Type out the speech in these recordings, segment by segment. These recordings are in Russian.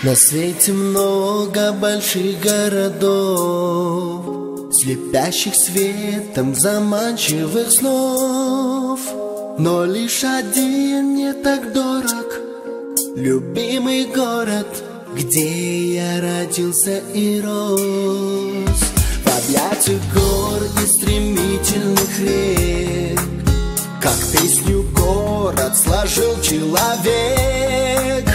На свете много больших городов, слепящих светом заманчивых снов. Но лишь один не так дорог, любимый город, где я родился и рос. В объятиях гор и стремительных рек, как песню город сложил человек.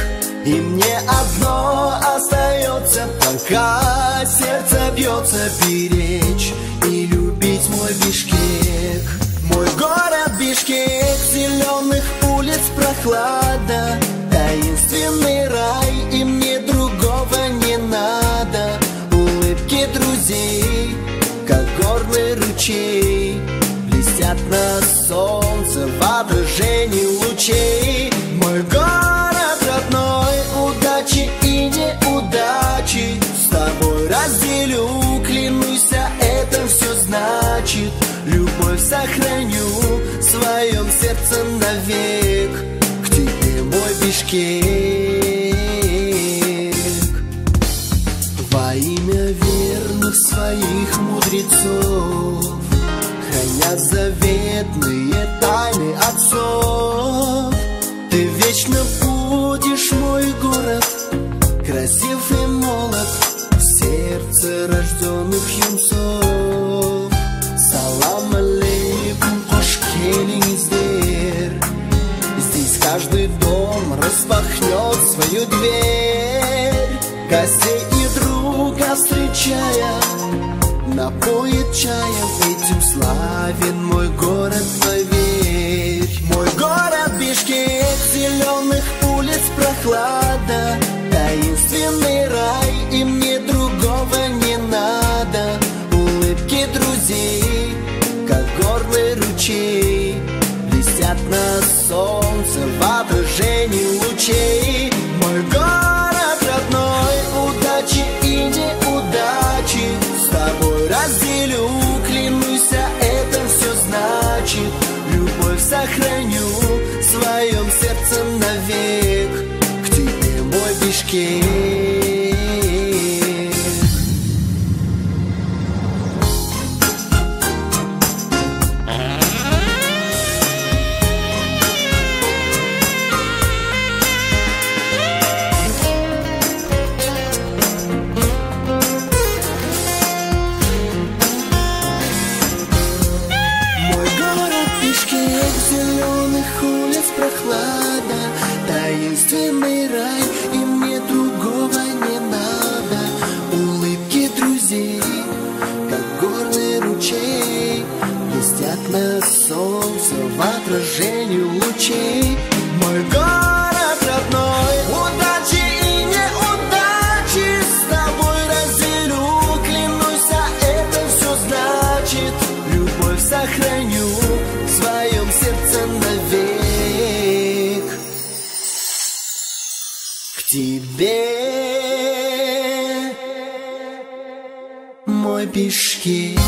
И мне одно остается, пока сердце бьется, беречь и любить мой Бишкек. Мой город Бишкек, зеленых улиц прохлада, таинственный рай, и мне другого не надо. Улыбки друзей, как горный ручей, блестят на солнце в отражении лучей. Мой город родной, удачи и неудачи с тобой разделю, клянусь, это все значит. Любовь сохраню в своем сердце навек, к тебе, мой Бишкек. Во имя верных своих мудрецов, храня заветные тайны отцов, ты вечно будешь, мой город, красив и молод в сердце рожденных юнцов. Салам алейкум, хош келиңиздер. Здесь каждый дом распахнет свою дверь, гостей и друга встречая, напоит чаем, этим славен мой город, поверь. Мой город Бишкек, зеленых улиц прохлада, таинственный рай, и мне другого не надо. Улыбки друзей, как горный ручей, блестят на солнце в отражении лучей. Мой город родной, удачи и неудачи с тобой разделю, клянусь, это все значит. Любовь сохраню в своем сердце навек, к тебе, мой Бишкек. Зеленых улиц прохлада, таинственный рай, и мне другого не надо. Улыбки друзей, как горный ручей, блестят на солнце в отражении лучей. Мой город родной, удачи и неудачи с тобой разделю, клянусь, это все значит. Любовь сохраню в своем сердце навек, к тебе, мой Бишкек.